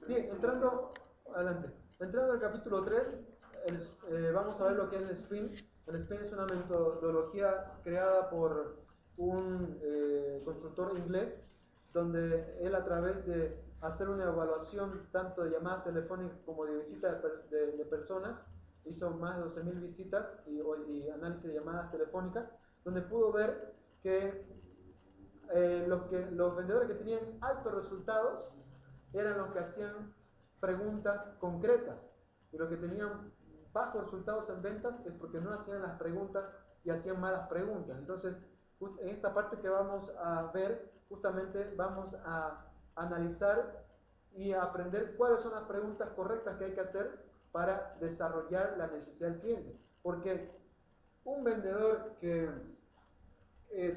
Bien, adelante. Entrando al capítulo 3, vamos a ver lo que es el SPIN. El SPIN es una metodología creada por un consultor inglés, donde él, a través de hacer una evaluación tanto de llamadas telefónicas como de visitas de personas, hizo más de 12.000 visitas y análisis de llamadas telefónicas, donde pudo ver que los vendedores que tenían altos resultados eran los que hacían preguntas concretas, y los que tenían bajos resultados en ventas es porque no hacían las preguntas y hacían malas preguntas. Entonces, en esta parte que vamos a ver, justamente vamos a analizar y a aprender cuáles son las preguntas correctas que hay que hacer para desarrollar la necesidad del cliente. Porque un vendedor que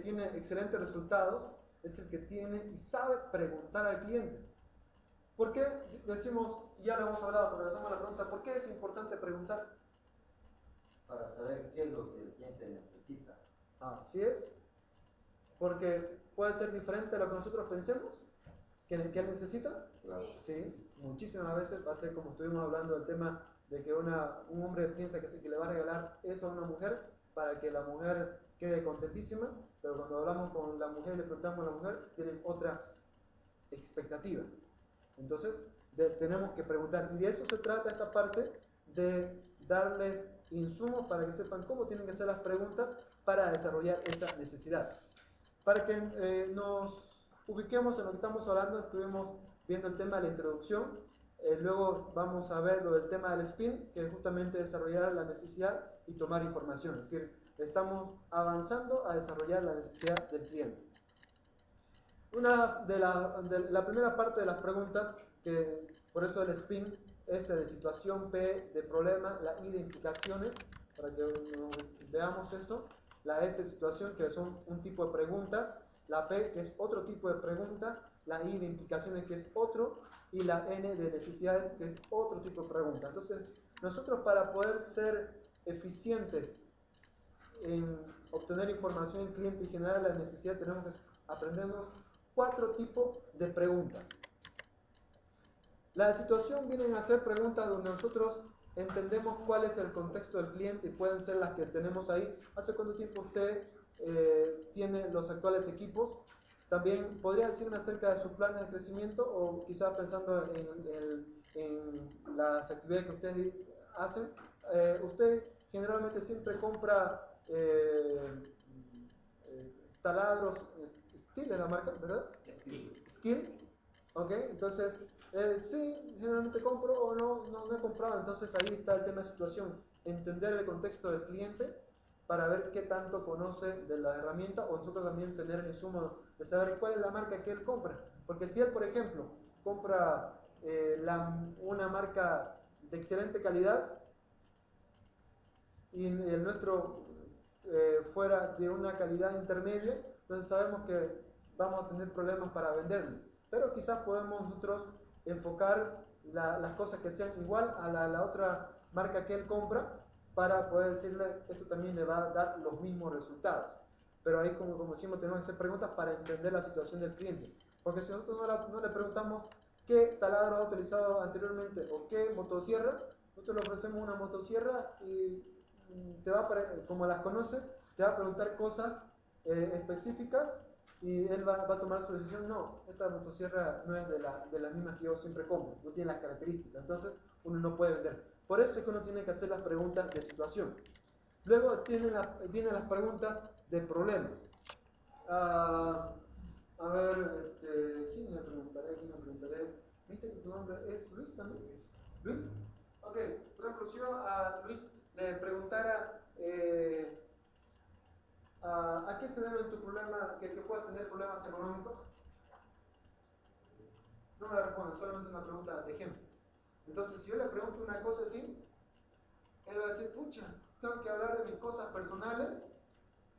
tiene excelentes resultados es el que tiene y sabe preguntar al cliente. ¿Por qué decimos, ya lo hemos hablado, pero hacemos la pregunta, ¿por qué es importante preguntar? Para saber qué es lo que el cliente necesita. Así es. Porque puede ser diferente a lo que nosotros pensemos, que él necesita. Claro. Sí, muchísimas veces va a ser como estuvimos hablando del tema de que un hombre piensa que le va a regalar eso a una mujer para que la mujer quede contentísima, pero cuando hablamos con la mujer y le preguntamos a la mujer, tienen otra expectativa. Entonces, tenemos que preguntar, y de eso se trata esta parte, de darles insumos para que sepan cómo tienen que hacer las preguntas para desarrollar esa necesidad. Para que nos ubiquemos en lo que estamos hablando, estuvimos viendo el tema de la introducción, luego vamos a ver lo del tema del SPIN, que es justamente desarrollar la necesidad y tomar información, es decir, estamos avanzando a desarrollar la necesidad del cliente. La primera parte de las preguntas, que por eso el SPIN, S de situación, P de problema, la I de implicaciones, para que veamos eso, la S de situación, que son un tipo de preguntas, la P, que es otro tipo de preguntas, la I de implicaciones, que es otro, y la N de necesidades, que es otro tipo de pregunta. Entonces, nosotros, para poder ser eficientes en obtener información del cliente y generar la necesidad, tenemos que aprendernos 4 tipos de preguntas. La situación vienen a ser preguntas donde nosotros entendemos cuál es el contexto del cliente, y pueden ser las que tenemos ahí. ¿Hace cuánto tiempo usted tiene los actuales equipos? También podría decirme acerca de sus planes de crecimiento, o quizás pensando en las actividades que ustedes hacen. Usted generalmente siempre compra taladros. Steel es la marca, ¿verdad? Skill. Ok, entonces, sí, generalmente compro, o no he comprado. Entonces ahí está el tema de situación, entender el contexto del cliente para ver qué tanto conoce de la herramienta, o nosotros también tener el insumo de saber cuál es la marca que él compra. Porque si él, por ejemplo, compra una marca de excelente calidad y el nuestro fuera de una calidad intermedia, entonces sabemos que vamos a tener problemas para venderlo. Pero quizás podemos nosotros enfocar las cosas que sean igual a la otra marca que él compra, para poder decirle, esto también le va a dar los mismos resultados. Pero ahí, como decimos, tenemos que hacer preguntas para entender la situación del cliente. Porque si nosotros no le preguntamos qué taladro ha utilizado anteriormente o qué motosierra, nosotros le ofrecemos una motosierra y como las conoce, te va a preguntar cosas específicas, y él va a tomar su decisión. No, esta motosierra no es de las mismas que yo siempre compro, no tiene las características, entonces uno no puede vender. Por eso es que uno tiene que hacer las preguntas de situación. Luego vienen las preguntas de problemas. A ver, ¿quién le preguntaré? ¿Viste que tu nombre es Luis también? ¿Luis? Ok, por ejemplo, si yo a Luis le preguntara ¿a qué se debe tu problema, que puedas tener problemas económicos? No me la responde, solamente una pregunta de ejemplo. Entonces, si yo le pregunto una cosa así, él va a decir, pucha, tengo que hablar de mis cosas personales,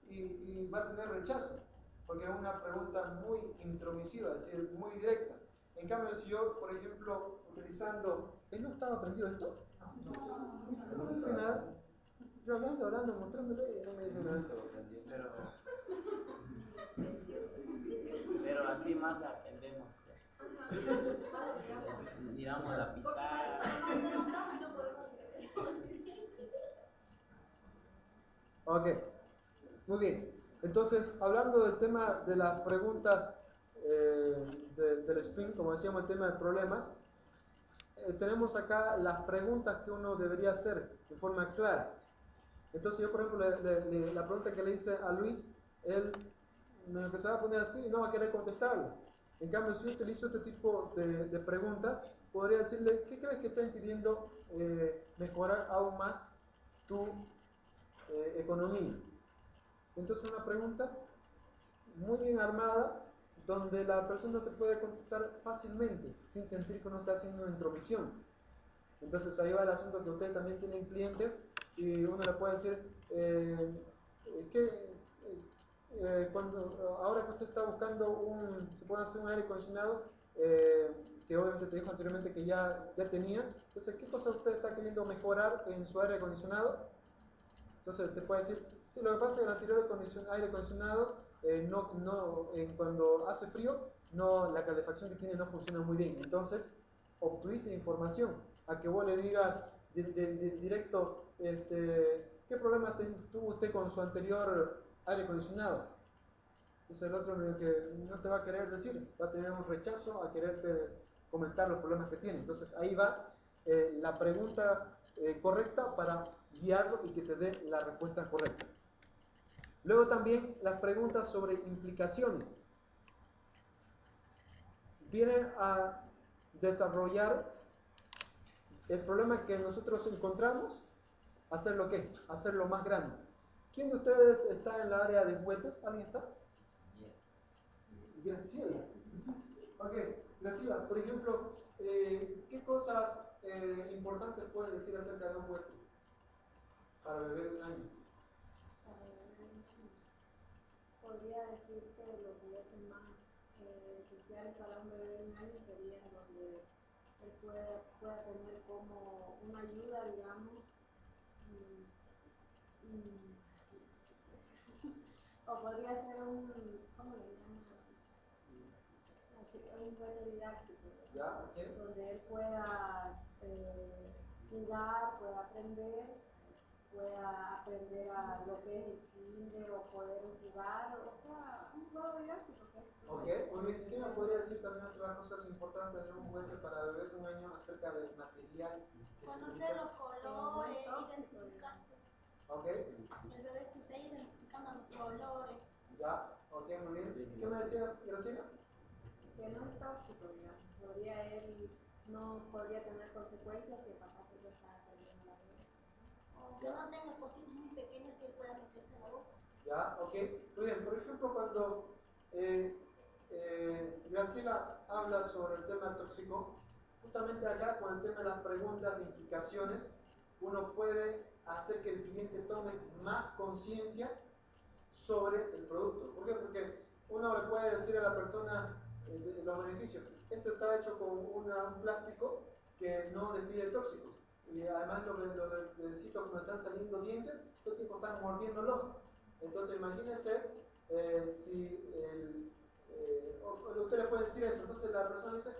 y va a tener rechazo, porque es una pregunta muy intromisiva, es decir, muy directa. En cambio, si yo, por ejemplo, utilizando, ¿él no estaba aprendido esto? No me dice nada. Yo hablando, mostrándole, y no me dice nada. Pero así más la atendemos. tiramos la pizarra. Ok, muy bien. Entonces, hablando del tema de las preguntas del spin, como decíamos, el tema de problemas, tenemos acá las preguntas que uno debería hacer de forma clara. Entonces yo, por ejemplo, la pregunta que le hice a Luis, él que se va a poner así y no va a querer contestarla. En cambio, si yo utilizo este tipo de preguntas, podría decirle, ¿qué crees que está impidiendo mejorar aún más tu economía? Entonces una pregunta muy bien armada, donde la persona te puede contestar fácilmente, sin sentir que uno está haciendo una intromisión. Entonces ahí va el asunto que ustedes también tienen clientes y uno le puede decir, ahora que usted está buscando se puede hacer un aire acondicionado, que obviamente te dijo anteriormente que ya tenía, entonces ¿qué cosa usted está queriendo mejorar en su aire acondicionado? Entonces te puede decir, sí, lo que pasa es que el anterior aire acondicionado, cuando hace frío, la calefacción que tiene no funciona muy bien. Entonces, obtuviste información. A que vos le digas directo, ¿qué problemas tuvo usted con su anterior aire acondicionado? Entonces el otro medio que no te va a querer decir, va a tener un rechazo a quererte comentar los problemas que tiene. Entonces ahí va la pregunta correcta para guiarlo y que te dé la respuesta correcta. Luego también las preguntas sobre implicaciones. Viene a desarrollar el problema que nosotros encontramos, hacerlo ¿qué? Hacerlo más grande. ¿Quién de ustedes está en la área de juguetes? ¿Alguien está? Graciela. Ok, Graciela, por ejemplo, ¿qué cosas importantes puedes decir acerca de un juguete para bebé de un año? Podría decir que los juguetes más esenciales para un bebé de un año serían donde él pueda tener como una ayuda, digamos, o podría ser ¿cómo le llaman? Un juguete didáctico, ¿Ya? Okay. donde él pueda jugar, pueda aprender a lo que es el kinder o poder jugar, o sea, un juego didáctico. Ok, muy bien. ¿Qué me podría decir también otras cosas importantes de un juguete para bebés de un año acerca del material que se utiliza? Conocer los colores, identificarse. Ok. El bebé se está identificando los colores. Ya, ok, muy bien. ¿Qué me decías, Graciela? Que no es tóxico, digamos. No podría tener consecuencias si el papá se lo está atendiendo la bebé. O que no tenga cositas muy pequeñas que él pueda meterse en la boca. Ya, ok. Muy bien, por ejemplo, cuando Graciela habla sobre el tema tóxico, justamente acá con el tema de las preguntas de implicaciones, uno puede hacer que el cliente tome más conciencia sobre el producto. ¿Por qué? Porque uno le puede decir a la persona los beneficios. Esto está hecho con un plástico que no despide tóxicos. Y además los bebecitos cuando están saliendo dientes, todo el tiempo están mordiéndolos. Entonces imagínense si usted le puede decir eso. Entonces la persona dice,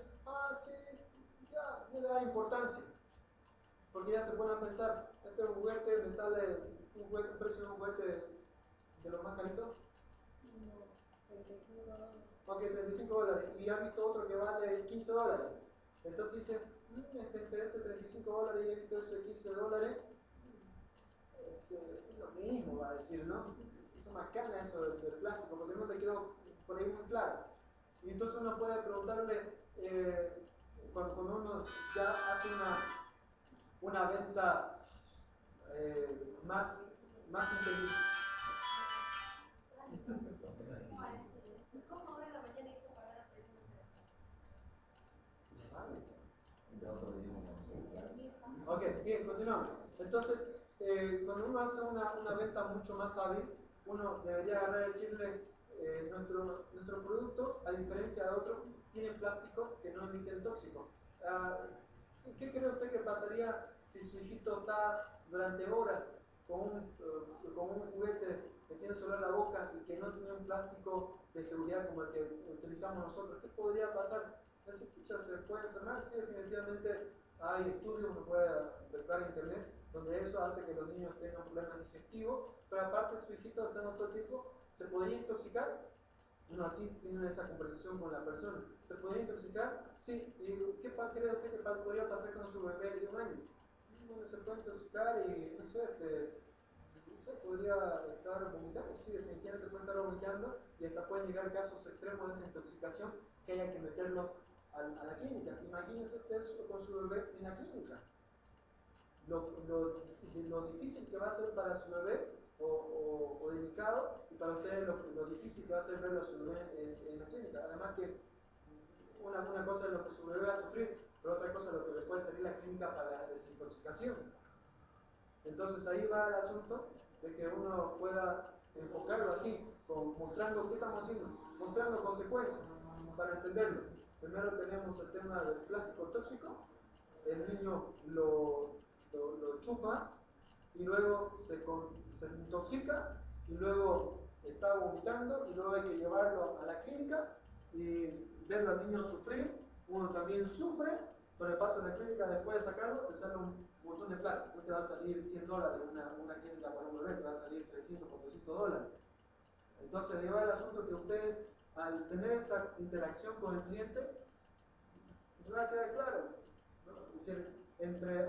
sí, ya, no le da importancia. Porque ya se pone a pensar, este juguete me sale un precio de un juguete de los más caritos. No, $35. Ok, $35. Y ha visto otro que vale $15. Entonces dice, entre este $35 y he visto ese $15, es lo mismo, va a decir, ¿no? Es macana eso del plástico, porque no le quedó por ahí muy claro. Y entonces uno puede preguntarle, cuando uno ya hace una venta más inteligente. ¿Cómo ahora en la mañana hizo pagar a 3 Ok, bien, continuamos. Entonces, cuando uno hace una venta mucho más hábil, uno debería agarrar y decirle, nuestro producto, a diferencia de otros, tiene plástico que no emiten tóxico. ¿Qué cree usted que pasaría si su hijito está durante horas con un juguete que tiene solo la boca y que no tiene un plástico de seguridad como el que utilizamos nosotros? ¿Qué podría pasar? decir, pucha, ¿se puede enfermar? Sí, definitivamente hay estudios, uno puede buscar en internet, donde eso hace que los niños tengan problemas digestivos, pero aparte su hijito estando todo el tiempo, ¿se podría intoxicar? Uno así tiene esa conversación con la persona. ¿Se podría intoxicar? Sí. ¿Y qué cree usted que podría pasar con su bebé de 1 año? Sí, bueno, se puede intoxicar y, no sé, no sé, podría estar vomitando. Sí, definitivamente puede estar vomitando y hasta pueden llegar casos extremos de esa intoxicación que haya que meterlos a la clínica. Imagínese usted con su bebé en la clínica. Lo difícil que va a ser para su bebé o delicado, y para ustedes lo difícil que va a ser verlo a su bebé en la clínica. Además que una cosa es lo que su bebé va a sufrir, pero otra cosa es lo que le puede salir la clínica para la desintoxicación. Entonces ahí va el asunto de que uno pueda enfocarlo así, mostrando qué estamos haciendo, mostrando consecuencias para entenderlo. Primero tenemos el tema del plástico tóxico, el niño lo chupa y luego se intoxica y luego está vomitando y luego hay que llevarlo a la clínica y verlo al niño sufrir. Uno también sufre, pero el paso de la clínica después de sacarlo te sale un montón de plata. No te va a salir $100 una clínica para un bebé, te va a salir $300, $400. Entonces ahí va el asunto que ustedes, al tener esa interacción con el cliente, se va a quedar claro, ¿no? Es decir, entre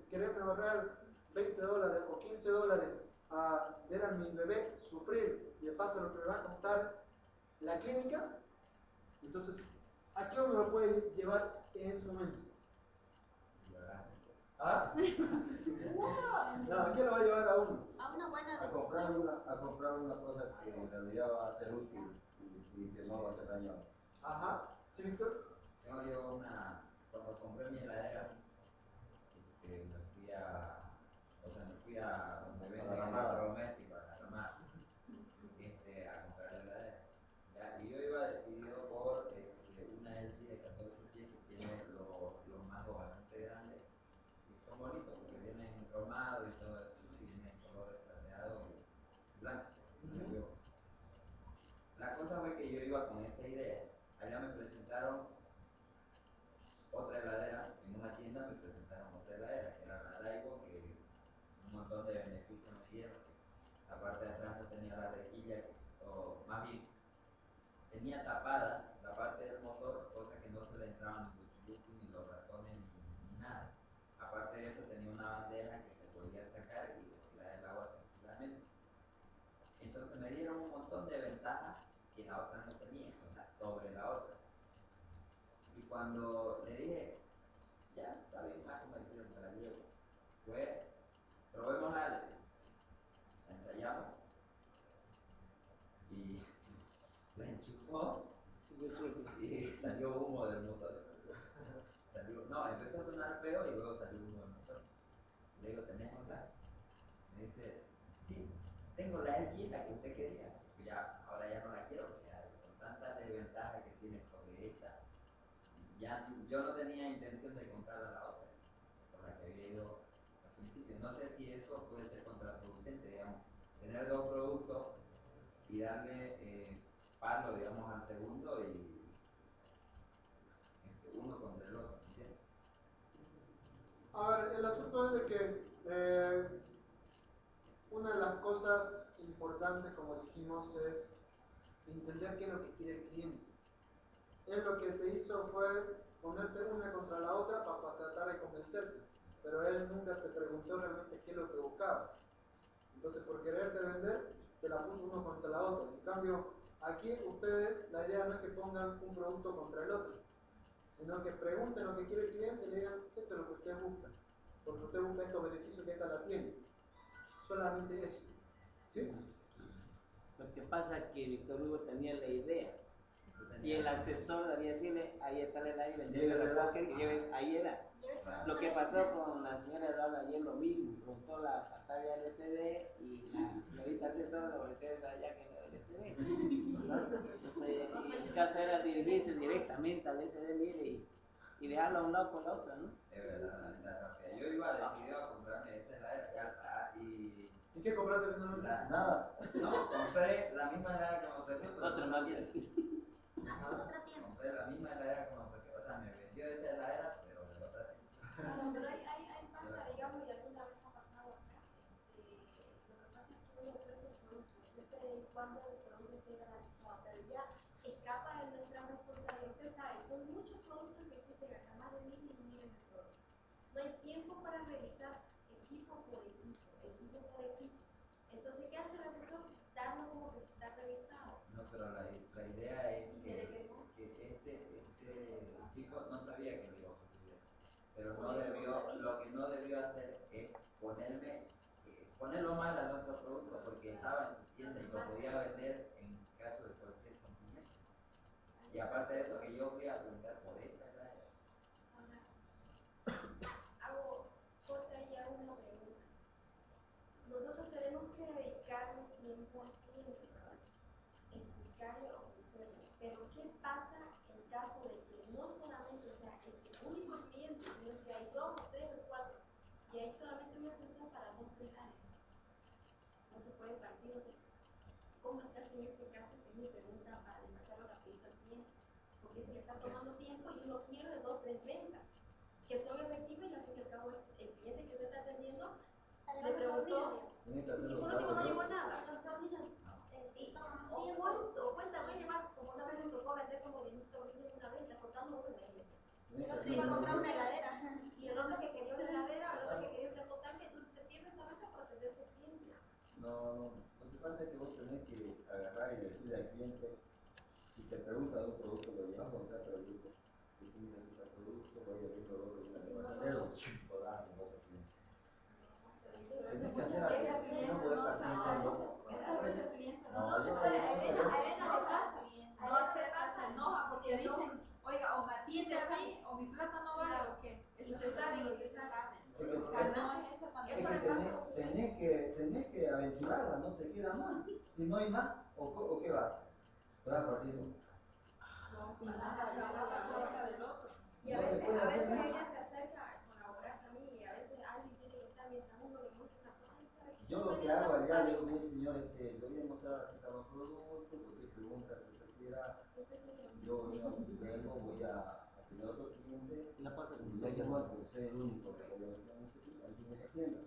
quererme ahorrar $20 o $15 a ver a mi bebé sufrir y de paso lo que me va a costar la clínica, entonces, ¿a qué uno lo puede llevar en ese momento? ¿Ah? No, ¿a qué lo va a llevar a uno? A una buena A comprar una cosa que en realidad va a ser útil y que no va a hacer daño. Ajá, ¿sí, Víctor? Tengo yo cuando compré mi heladera, me fui a donde venden electrodomésticos, a la Ramada, a comprar la heladera. ¿Ya? Y yo iba decidido por una LG de 14 pies que tiene los mangos bastante grandes y son bonitos porque vienen cromados y todo eso, ¿no? Y vienen en colores plateado y blanco. La cosa fue que yo iba con esa idea. Allá me presentaron otra heladera, en una tienda me presentaron otra heladera, que era la Daiwa, que un montón de beneficios me dieron. La parte de atrás no tenía la rejilla, o más bien, tenía tapada la parte del motor, cosa que no se le entraban ni los chulupi, ni los ratones, ni nada. Aparte de eso, tenía una bandeja que se podía sacar y retirar el agua tranquilamente. Entonces me dieron un montón de ventajas que la otra no tenía, o sea, sobre la otra. Y cuando le dije, ya, está bien, más convencido, me la llevo, pues, probemos la ensayamos y la enchufó y salió humo del motor. Empezó a sonar feo y luego salió humo del motor. Le digo, ¿tenés otra? Me dice, sí, tengo la LG, la que usted quería. Pues ya, ahora ya no la quiero, porque ya con tanta desventaja que tiene sobre esta, ya yo no tenía intención de comprarla a la otra, por la que había ido al principio. No sé si eso puede ser contraproducente, digamos, tener dos productos y darle palo, digamos, al segundo y uno contra el otro, ¿entiendes? A ver, el asunto es de que una de las cosas importantes, como dijimos, es entender qué es lo que quiere el cliente. Él lo que te hizo fue ponerte una contra la otra para tratar de convencerte, pero él nunca te preguntó realmente qué es lo que buscabas. Entonces, por quererte vender, te la puso uno contra la otra. En cambio, aquí ustedes, la idea no es que pongan un producto contra el otro, sino que pregunten lo que quiere el cliente y le digan, esto es lo que usted busca, porque usted busca estos beneficios que esta la tiene. Solamente eso. ¿Sí? Lo que pasa es que Víctor Hugo tenía la idea y el asesor debía decirle, ahí está la idea y ahí era. Lo que pasó con la señora Eduarda ayer lo mismo, preguntó la pantalla LCD y la señorita asesora le ofreció esa ya que era LCD. Entonces, y el caso era dirigirse directamente al LCD, mire, y dejarlo a un lado por la otra, ¿no? Es verdad, la rápida. Yo iba decidido a comprarme esa heladera y ¿Y qué compraste viendo Nada. no, compré la misma heladera que me ofreció, pero Otra más. tienda. Otra tienda. compré la misma heladera que me ofreció, o sea, me vendió esa heladera, pero de otra tienda. Claro, pero ahí pasa, digamos, y alguna vez ha pasado acá. Lo que pasa es que uno ofrece el producto siempre y cuando el producto esté garantizado, pero ya escapa de nuestra responsabilidad. Usted sabe, son muchos productos que existen acá, más de miles y miles de productos. No hay tiempo para revisar equipo por equipo. Entonces, ¿qué hace el asesor? Darlo como que está revisado. No, pero la idea es que este chico no sabía que le iba a ocurrir eso. Pero lo que no debió hacer es ponerlo mal al otro producto, porque estaba en su tienda y lo podía vender en caso de cualquier cumplimiento. Y aparte de eso, que yo fui a preguntar por esa heladera. Hago una pregunta. Nosotros tenemos que dedicarle tiempo al cliente, ¿verdad? Explicarle, ofrecerle. Pero ¿qué pasa en caso de que no solamente sea este único cliente, sino que hay 2 o 3 o 4 y hay solamente una sesión para 2 o 3 áreas? No se puede partir, no sé. ¿Cómo se hace en ese caso? Es mi pregunta para despacharlo rapidito al cliente. Porque si le está tomando tiempo y uno pierde 2 o 3 ventas que son efectivas y al fin y al cabo el cliente que usted está atendiendo le preguntó y por último no llevó nada. O cuenta, voy a llevar, como una vez me tocó vender como 10.000 tornillos una vez, contando uno y me pero sí iba a comprar una heladera. Y el otro que quería una heladera, el otro que quería un termotanque, entonces se pierde esa venta por atender a ese cliente. No, lo que pasa es que vos tenés que agarrar y decirle al cliente, si te pregunta de un producto, lo llevas a un producto, decirle que este producto, voy a ver lo otro, voy a hacerlo, lo das al otro cliente. Tenés que hacer así, si no podés partir todo. Muchas veces el cliente no A Elena le pasa. no acepta, se enoja porque dicen, oiga, o me atiende a mí, o mi plata no vale, o qué. Esas situaciones se saben. O sea, no es eso también. Es que tenés que aventurarla, no te queda más. Si no hay más, ¿o qué vas a hacer? ¿Vas a partir tú? No, y nada, ya la pareja del otro. Y a veces ella se acerca a colaborar también y a veces alguien tiene que estar mientras uno le muestra una cosa y sabe que yo lo que hago allá, le digo, mire señor, le voy a mostrar aquí está los productos, cualquier pregunta que usted quiera, yo vengo, voy a tener otro cliente, y no porque soy el único que voy a vender aquí en esta tienda.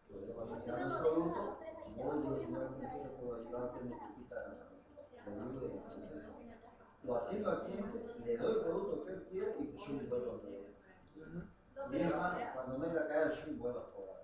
Yo dejo ahí mirar los productos, voy, digo, señor, ¿qué le puedo ayudar? ¿Qué necesita de ayuda? Lo atiendo al cliente, le doy el producto que él quiere y yo vuelvo a vender. Y es más, cuando no hay la calle, yo vuelvo a cobrar.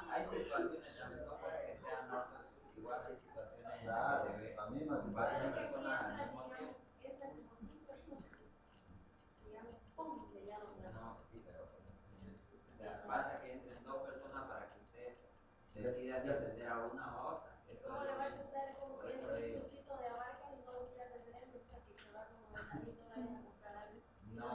Hay situaciones también, no para que sea norte o sur, igual hay situaciones en las que te ves la misma con varias situación. personas al mismo tiempo. Entra como 5 personas. Digamos, ¡pum! Le llaman la No, sí, pero o sea, basta que entren 2 personas para que usted decida si atender a una o a otra. Eso ¿cómo es le lo va a mismo. aceptar como Por que eso entra le un digo. chuchito de abarca y no lo quiere atender, resulta que se va con $90,000 a comprar algo? No,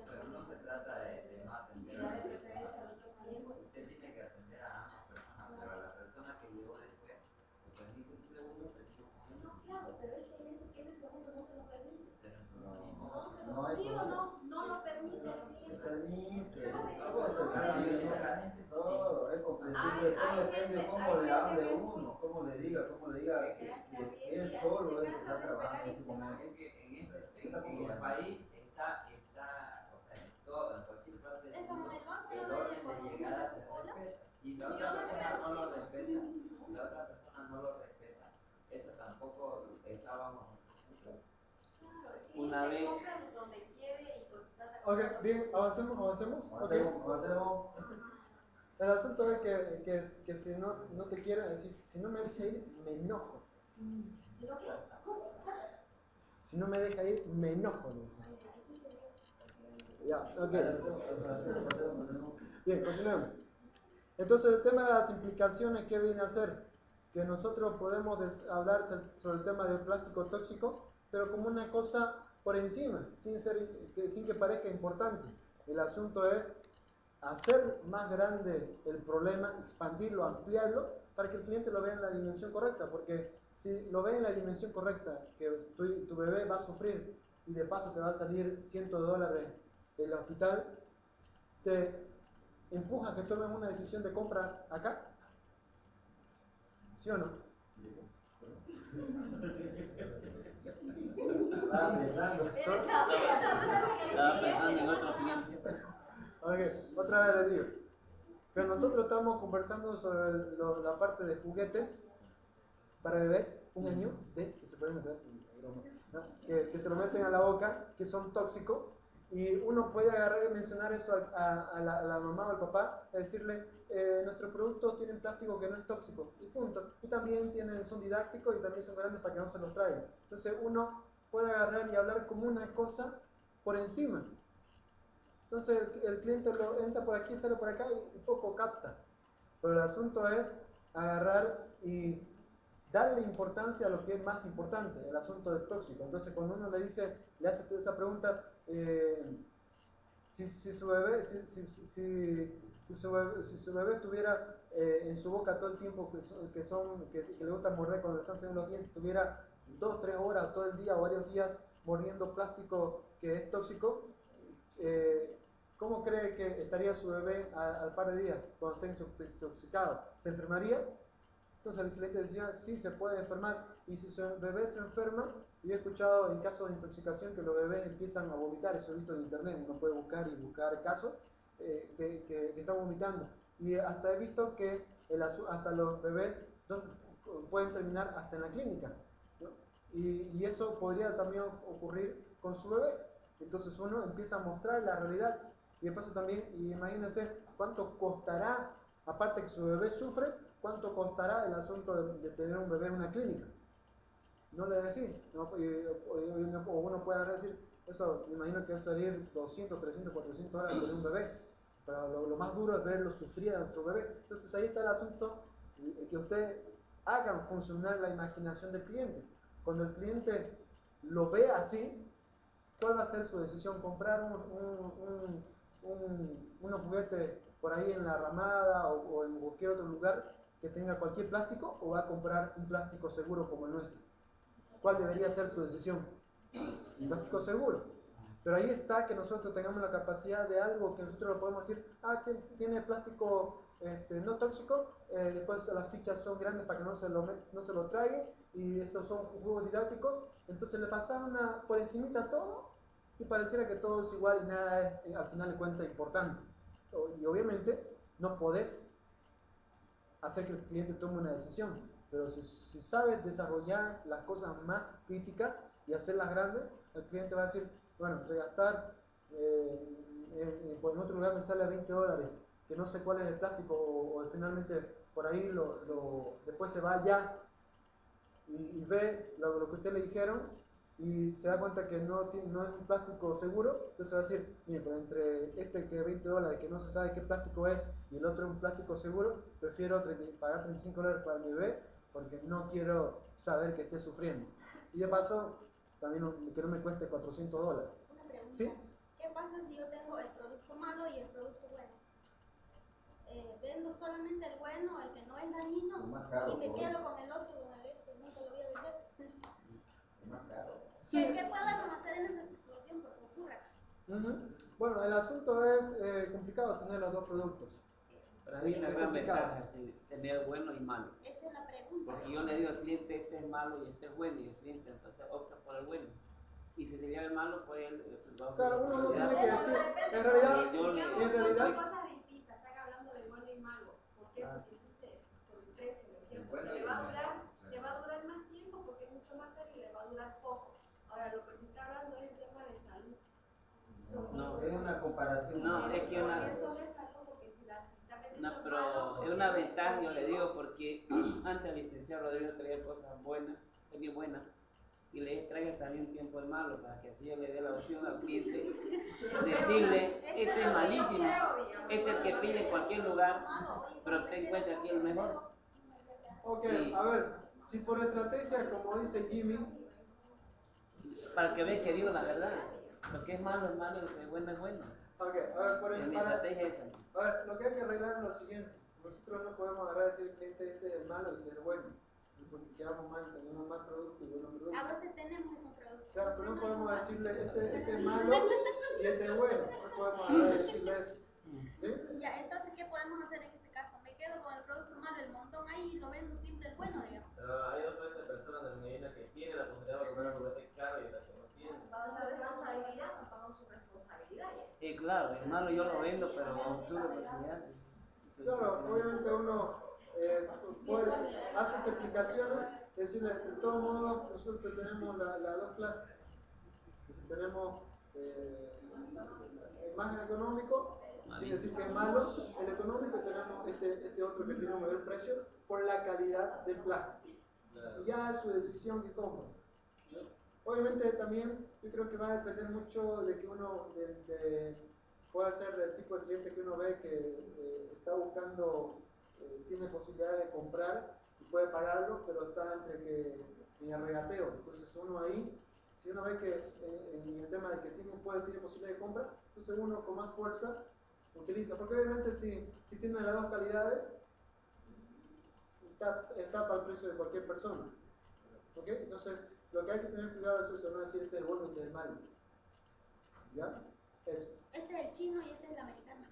pero no se trata de no atender a darle una preferencia persona. al otro cliente. Usted tiene que atender a ambas personas, pero a la persona que llegó después, le permite un segundo testigo con él. No, claro, pero es que en ese segundo no se lo permite. Pero entonces ni No modo. se lo ¿sí o no lo permite el Se cliente. permite, ¿Sabe? todo es No permitido, permite. todo es comprensible, todo depende de cómo le hable uno, cómo le diga que él solo es el que está trabajando en este momento. Es que en el país está, o sea, en todo, en cualquier parte del mundo, el orden de llegada se respeta. Si la otra persona no lo respeta, eso tampoco está bajo nuestro control. Claro, el Una cliente vez. compra donde quiere y con su plata. Ok, bien, avancemos. Avancemos. El asunto es que si no te quieren decir, si no me deja ir, me enojo. ¿Si no qué? Si no me deja ir, me enojo. Dice. Ya, ok. Bien, continuemos. Entonces el tema de las implicaciones, ¿qué viene a ser? Que nosotros podemos hablar sobre el tema del plástico tóxico, pero como una cosa por encima, sin que parezca importante. El asunto es hacer más grande el problema, expandirlo, ampliarlo, para que el cliente lo vea en la dimensión correcta, porque si lo ve en la dimensión correcta, que tu bebé va a sufrir y de paso te va a salir $100 el hospital, ¿te empuja a que tomes una decisión de compra acá? ¿Sí o no? Estaba pensando. Estaba pensando en otro cliente. Ok, otra vez les digo. Que nosotros estamos conversando sobre la parte de juguetes para bebés, 1 año, que se pueden meter, ¿no? que se lo meten a la boca, que son tóxicos, y uno puede agarrar y mencionar eso a la mamá o al papá, decirle, nuestros productos tienen plástico que no es tóxico, y punto. Y también son didácticos y también son grandes para que no se los traigan. Entonces uno puede agarrar y hablar como una cosa por encima. Entonces el cliente entra por aquí, sale por acá y poco capta. Pero el asunto es agarrar y darle importancia a lo que es más importante, el asunto del tóxico. Entonces cuando uno le hace esa pregunta, si su bebé tuviera en su boca todo el tiempo que le gusta morder cuando le están saliendo los dientes, tuviera 2 o 3 horas todo el día o varios días mordiendo plástico que es tóxico, ¿cómo cree que estaría su bebé al par de días cuando esté intoxicado? ¿Se enfermaría? Entonces el cliente decía, sí, se puede enfermar. Y si su bebé se enferma, yo he escuchado en casos de intoxicación que los bebés empiezan a vomitar, eso he visto en internet, uno puede buscar casos que están vomitando. Y hasta he visto que hasta los bebés pueden terminar hasta en la clínica, ¿no? Y eso podría también ocurrir con su bebé. Entonces uno empieza a mostrar la realidad. Y de paso también, imagínense cuánto costará, aparte que su bebé sufre, cuánto costará el asunto de tener un bebé en una clínica. No le decís, ¿no? O uno puede decir, eso me imagino que va a salir 200, 300, 400 dólares tener un bebé. Pero lo más duro es verlo sufrir a nuestro bebé. Entonces ahí está el asunto, que usted hagan funcionar la imaginación del cliente. Cuando el cliente lo ve así, ¿cuál va a ser su decisión? ¿Comprar unos juguetes por ahí en la Ramada o en cualquier otro lugar que tenga cualquier plástico, o va a comprar un plástico seguro como el nuestro? ¿Cuál debería ser su decisión? Un plástico seguro. Pero ahí está que nosotros tengamos la capacidad de algo que nosotros lo podemos decir, tiene plástico no tóxico, después las fichas son grandes para que no se lo traigan, y estos son juegos didácticos. Entonces le pasaron por encimita todo y pareciera que todo es igual y nada es, al final de cuentas, importante. Y obviamente no podés hacer que el cliente tome una decisión, pero si sabes desarrollar las cosas más críticas y hacerlas grandes, el cliente va a decir, bueno, entre gastar en otro lugar me sale a $20, que no sé cuál es el plástico, o finalmente por ahí después se va allá y ve lo que usted le dijeron y se da cuenta que no es un plástico seguro, entonces va a decir, mire, pero entre este que $20 que no se sabe qué plástico es y el otro es un plástico seguro, prefiero pagar $35 para mi bebé porque no quiero saber que esté sufriendo. Y de paso, también que no me cueste $400. Una pregunta. ¿Sí? ¿Qué pasa si yo tengo el producto malo y el producto bueno? Vendo solamente el bueno, el que no es dañino, y me quedo con el otro, con el que nunca lo voy a vender. Es más caro. Sí. ¿Qué podemos hacer en esa situación porque ocurra? Bueno, el asunto es complicado tener los dos productos. Para mí es una gran ventaja tener bueno y malo. Esa es la pregunta. Porque yo le digo al cliente, este es malo y este es bueno, y el cliente entonces opta por el bueno. Y si se lleva el malo, pues el resultado. Claro, uno no tiene que decir, en realidad, son cosas distintas, están hablando de bueno y malo. ¿Por qué? Porque existe por el precio, ¿no es cierto? Porque le va a durar más tiempo porque es mucho más caro y le va a durar poco. Ahora, lo que se está hablando es el tema de salud. No, es una comparación. No, es que una... Eso de salud, porque si la está vendiendo No, pero malo, es una ventaja, yo le digo, porque antes el licenciado Rodrigo traía cosas buenas, tenía buenas, y le dije, traiga también un tiempo de malo, para que así yo le dé la opción al cliente, decirle, este es malísimo, este es el que pide en cualquier lugar, pero usted encuentra aquí el mejor. ok, a ver, si por estrategia, como dice Jimmy, Para que vean que digo la verdad, lo que es malo, lo que es bueno, es bueno. ok, a ver, Mi estrategia es esa. a ver, lo que hay que arreglar es lo siguiente. Nosotros no podemos agarrar y decir el cliente este es el malo y este es el bueno, porque quedamos mal, tenemos mal producto y buenos productos. A veces tenemos esos problemas. producto. Claro, pero no podemos decirle este es malo y este es bueno. No podemos decirle eso. ¿Sí? Ya, entonces, ¿qué podemos hacer en este caso? Me quedo con el producto malo, el montón ahí y lo vendo siempre el bueno, digamos. Pero hay dos clases de personas también. Hay una que tiene la posibilidad de comprar un juguete caro y otra que no tiene. Bajo su responsabilidad, no pagan su responsabilidad ya. Y claro, el malo yo lo vendo, pero con su responsabilidad. Claro, obviamente uno hace sus explicaciones, decirle, de todos modos, nosotros tenemos las dos clases. Entonces, tenemos el más económico, sin decir que es malo, el económico, y tenemos este otro que tiene un mayor precio por la calidad del plástico. Y ya es su decisión que compra. Obviamente también yo creo que va a depender mucho de que uno, puede ser del tipo de cliente que uno ve que está buscando, tiene posibilidades de comprar y puede pagarlo, pero está entre que en el regateo. Entonces uno ahí, si uno ve que en el tema de que tiene posibilidad de compra, entonces uno con más fuerza utiliza, porque obviamente si tiene las dos calidades, está para el precio de cualquier persona. ¿Ok? Entonces, lo que hay que tener cuidado es eso, no decir este es el bueno y este es el malo. ¿Ya? Eso. Este es el chino y este es el americano.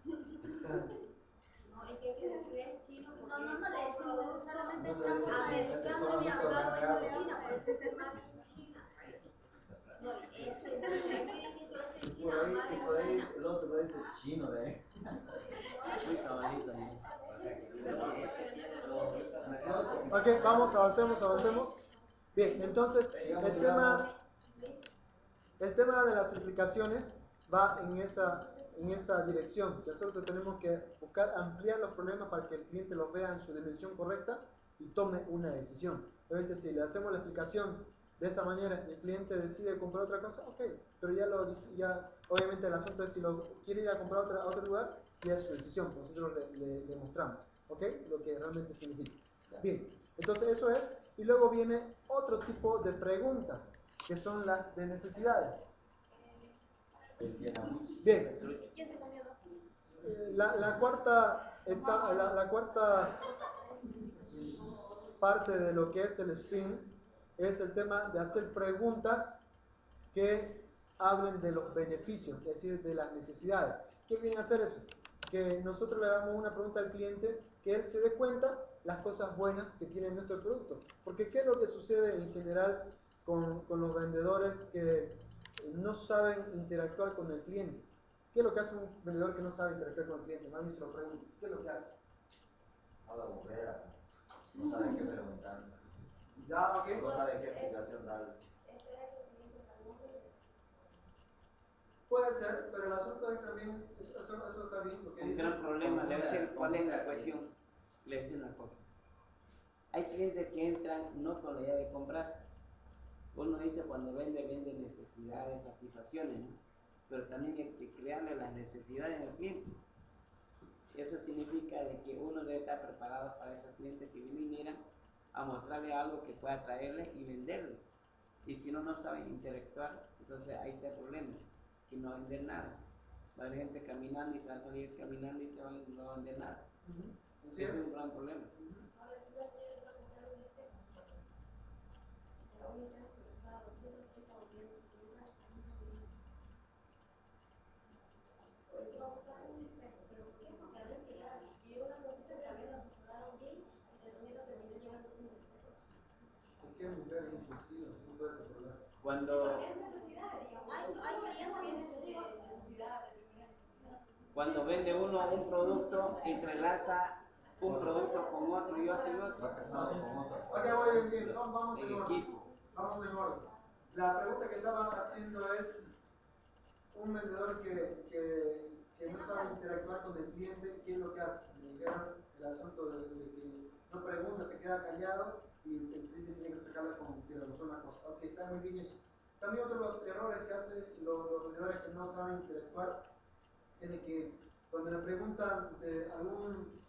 No, es que hay que decir es chino porque No le decimos necesariamente No te estamos dice americano y Solamente hablado mercado. en China, por eso es el made in China, right? No, es en China, es muy distinto este en Y China, made por in ahí China. el otro lo dice chino de ahí. Muy cabalito, ¿no? O sea que si no, Ok, vamos, avancemos. Bien, entonces, el tema de las implicaciones va en esa dirección, que nosotros tenemos que buscar ampliar los problemas para que el cliente los vea en su dimensión correcta y tome una decisión. Obviamente, si le hacemos la explicación de esa manera y el cliente decide comprar otra cosa, ok, pero ya obviamente el asunto es si lo quiere ir a comprar a otro lugar, ya es su decisión, nosotros le mostramos, ok, lo que realmente significa. Bien, entonces eso es, y luego viene otro tipo de preguntas, que son las de necesidades. Bien, ¿Quién se comió dos? la cuarta parte de lo que es el spin es el tema de hacer preguntas que hablen de los beneficios, es decir, de las necesidades. ¿Qué viene a hacer eso? Que nosotros le damos una pregunta al cliente, que él se dé cuenta las cosas buenas que tiene nuestro producto. Porque ¿qué es lo que sucede en general con los vendedores que no saben interactuar con el cliente? ¿Qué es lo que hace un vendedor que no sabe interactuar con el cliente? Mami se lo pregunta. ¿Qué es lo que hace? Habla burrera. No sabe qué preguntar. Ya, ok. No sabe qué explicación darle. Puede ser, pero el asunto es también, eso está bien, lo que Un dice. gran problema, le voy a decir cuál es la cuestión. Le voy a decir una cosa. Hay clientes que entran no con la idea de comprar. Uno dice cuando vende necesidades, satisfacciones, ¿no? Pero también hay que crearle las necesidades al cliente. Eso significa de que uno debe estar preparado para esos clientes que vinieran a mostrarle algo que pueda atraerle y venderle. Y si uno no sabe interactuar, entonces ahí está el problema, que no va a vender nada. Va a haber gente caminando y se va a salir caminando y no va a vender nada. Ese es un gran problema. Ahora quizás yo entro a comprar un espejo. Un espejo que costaba 230 bolivianos en un caso. Entro a buscar un espejo, pero ¿por qué? Porque adentro ya vio una cosita, tal vez lo asesoraron bien y la señora terminó llevando sin espejo. Es que es mujer impulsiva, no puede controlarse. Cuando, Porque es necesidad, digamos. Hay clientes bien necesidad, de primera necesidad. cuando vende uno un producto, entrelaza un producto con otro y otro y otro. Va casado con otra. Ok, muy bien, vamos en En orden. equipo. Vamos en orden. La pregunta que estaba haciendo es, un vendedor que no sabe interactuar con el cliente, ¿qué es lo que hace? Me dijeron el asunto de que no pregunta, se queda callado y el cliente tiene que sacarla como que resolver una cosa. Ok, está muy bien eso. También otro de los errores que hacen los vendedores que no saben interactuar es de que cuando le preguntan de algún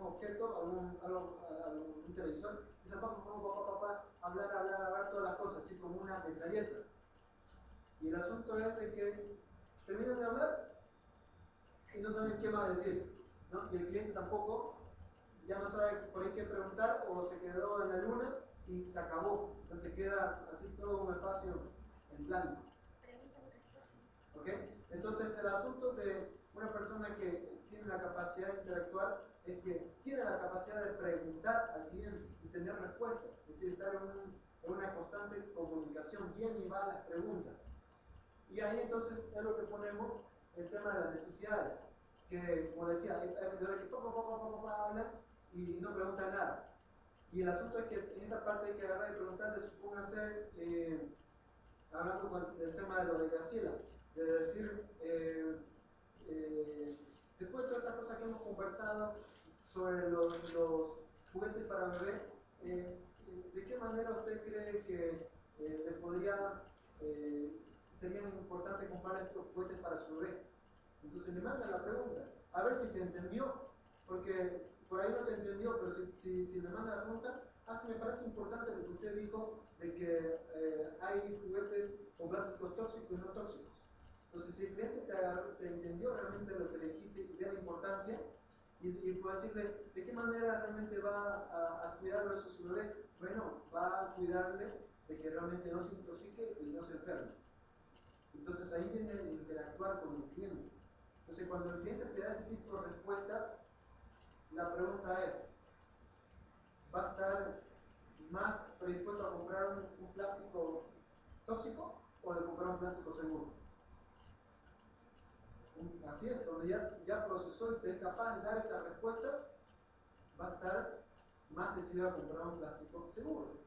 objeto, algún televisor, dicen papá, hablar todas las cosas, así como una metralleta. Y el asunto es de que terminan de hablar y no saben qué más decir, ¿no? Y el cliente tampoco, ya no sabe por ahí qué preguntar o se quedó en la luna y se acabó. Entonces queda así todo un espacio en blanco. ¿Ok? Entonces el asunto de una persona que tiene la capacidad de interactuar es que tiene la capacidad de preguntar al cliente y tener respuesta, es decir, estar en una constante comunicación, bien y mal las preguntas. Y ahí entonces es lo que ponemos el tema de las necesidades, que como decía, hay vendedores que hablan y no preguntan nada. Y el asunto es que en esta parte hay que agarrar y preguntarle, supónganse, hablando del tema de lo de Graciela, de decir, después de todas estas cosas que hemos conversado sobre los juguetes para bebé, ¿de qué manera usted cree que le podría, sería importante comprar estos juguetes para su bebé? Entonces le manda la pregunta, a ver si te entendió, porque por ahí no te entendió, pero si le manda la pregunta, sí me parece importante lo que usted dijo de que hay juguetes con plásticos tóxicos y no tóxicos. Entonces, si el cliente te entendió realmente lo que le dijiste y ve la importancia, y puede decirle de qué manera realmente va a cuidarlo eso su bebé, bueno, va a cuidarle de que realmente no se intoxique y no se enferme. Entonces, ahí viene el interactuar con el cliente. Entonces, cuando el cliente te da ese tipo de respuestas, la pregunta es, ¿va a estar más predispuesto a comprar un plástico tóxico o de comprar un plástico seguro? Así es, cuando ya procesó y te es capaz de dar esas respuestas, va a estar más decidido a comprar un plástico seguro.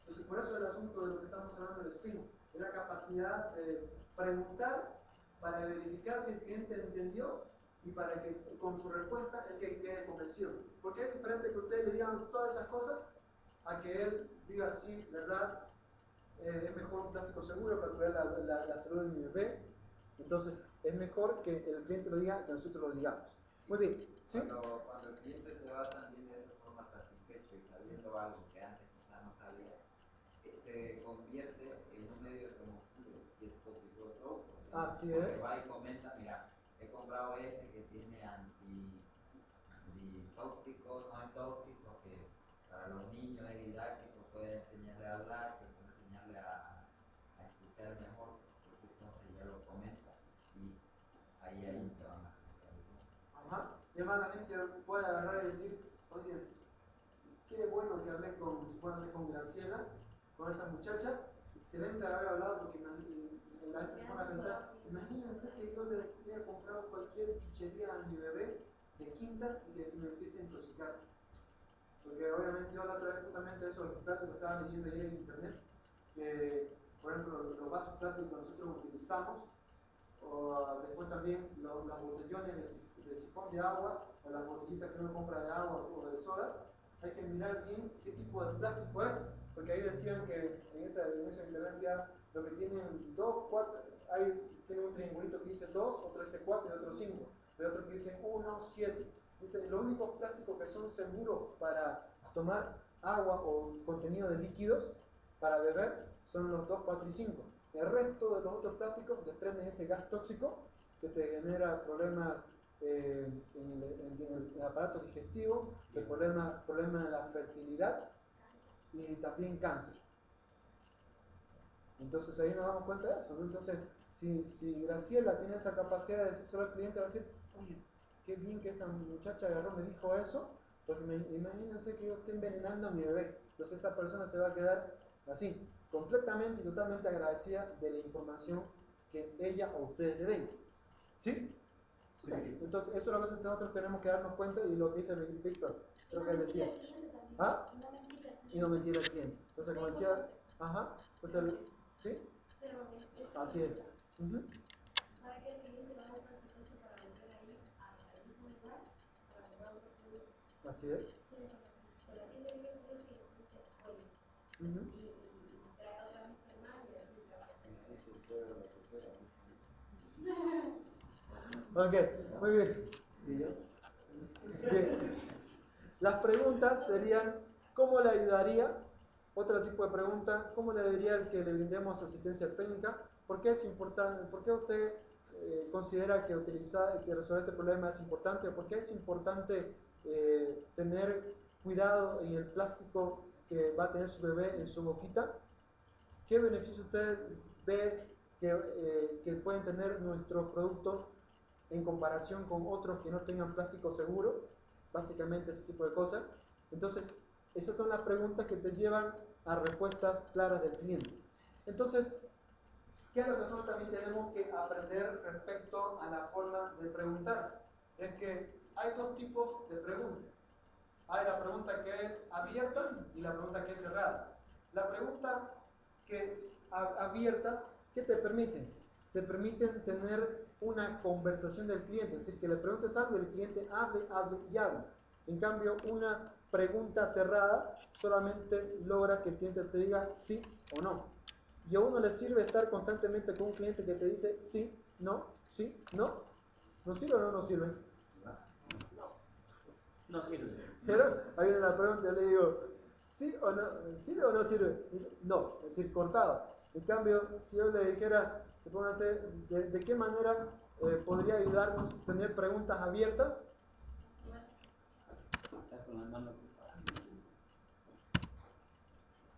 Entonces, por eso el asunto de lo que estamos hablando del spin es la capacidad de preguntar para verificar si el cliente entendió y para que con su respuesta él quede convencido. Porque es diferente que ustedes le digan todas esas cosas a que él diga, sí, verdad, es mejor un plástico seguro para cuidar la salud de mi bebé. Entonces, es mejor que el cliente lo diga que nosotros lo digamos. Muy bien. ¿Sí? Cuando el cliente se va también de esa forma satisfecho y sabiendo algo que antes quizás no sabía, se convierte en un medio de promoción de cierto tipo de productos. Así porque es. va y comenta, mira, he comprado este que tiene antitóxico, no es tóxico, que para los niños es didáctico, puede enseñarle a hablar, que puede enseñarle a escuchar mejor, cualquier cosa y ya lo comenta y ahí te van a hacer. Ajá. Y además la gente puede agarrar y decir, oye, qué bueno que hablé con Graciela, con esa muchacha, excelente haber hablado porque la gente se pone a pensar, imagínense que yo le haya comprado cualquier chuchería a mi bebé de quinta y que se me empiece a intoxicar. Porque obviamente yo la otra vez justamente eso, los plásticos que estaba leyendo ayer en internet, que por ejemplo los vasos plásticos que nosotros utilizamos, o después también los botellones de sifón de agua, o las botellitas que uno compra de agua o de sodas, hay que mirar bien qué tipo de plástico es, porque ahí decían que en esa internet decía lo que tienen 2, 4, tiene un triangulito que dice 2, otro dice 4 y otro 5, y otro que dice 1, 7. Dice, los únicos plásticos que son seguros para tomar agua o contenido de líquidos para beber son los 2, 4 y 5. El resto de los otros plásticos desprenden ese gas tóxico que te genera problemas en el aparato digestivo, problemas en la fertilidad y también cáncer. Entonces ahí nos damos cuenta de eso, ¿no? Entonces, si Graciela tiene esa capacidad de decir solo al cliente, va a decir, oye, qué bien que esa muchacha agarró, me dijo eso, porque imagínense que yo estoy envenenando a mi bebé. Entonces esa persona se va a quedar así, completamente y totalmente agradecida de la información que ella o ustedes le den. ¿Sí? Sí. Entonces eso es lo que nosotros tenemos que darnos cuenta y lo que dice Víctor, creo que él decía. ¿Ah? Y no mentir al cliente. Entonces como decía, ajá, entonces ¿sí? Así es. ¿Sabe que el cliente va a estar satisfecho para volver a ir al mismo lugar para comprar otro producto? Así es. Siempre se la atiende bien el cliente y el cliente vuelve. Y trae otra gente más y así se va. Ok, muy bien. Bien. Las preguntas serían, ¿cómo le ayudaría? Otro tipo de pregunta, ¿cómo le ayudaría que le brindemos asistencia técnica? ¿Por qué es importante? ¿Por qué usted considera que resolver este problema es importante? ¿Por qué es importante tener cuidado en el plástico que va a tener su bebé en su boquita, ¿qué beneficio usted ve que pueden tener nuestros productos en comparación con otros que no tengan plástico seguro? Básicamente ese tipo de cosas. Entonces, esas son las preguntas que te llevan a respuestas claras del cliente. Entonces, ¿qué es lo que nosotros también tenemos que aprender respecto a la forma de preguntar? Es que hay dos tipos de preguntas. Hay la pregunta que es abierta y la pregunta que es cerrada. La pregunta que es abiertas, ¿qué te permiten? Te permiten tener una conversación del cliente, es decir, que le preguntes algo y el cliente hable y hable. En cambio, una pregunta cerrada solamente logra que el cliente te diga sí o no. Y a uno le sirve estar constantemente con un cliente que te dice sí, no, sí, no. ¿Nos sirve o no nos sirve? No sirve. Pero ahí viene la pregunta, yo le digo, ¿sí o no? ¿Sirve o no sirve? Dice, no, es decir, cortado. En cambio, si yo le dijera, supónganse, ¿de qué manera podría ayudarnos a tener preguntas abiertas?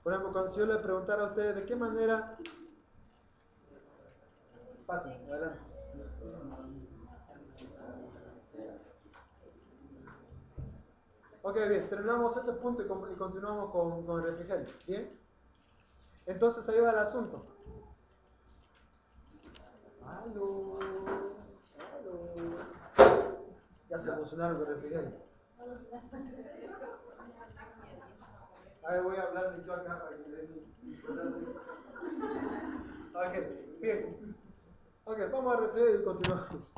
Por ejemplo, si yo le preguntara a ustedes, ¿de qué manera? Pasen, adelante. Ok, bien, terminamos este punto y continuamos con el refrigerio. ¿Bien? Entonces ahí va el asunto. ¡Aló! Ya se emocionaron con el refrigerio. A ver, voy a hablarle yo acá para que den mi importancia. Ok, bien. Ok, vamos a refrigerio y continuamos.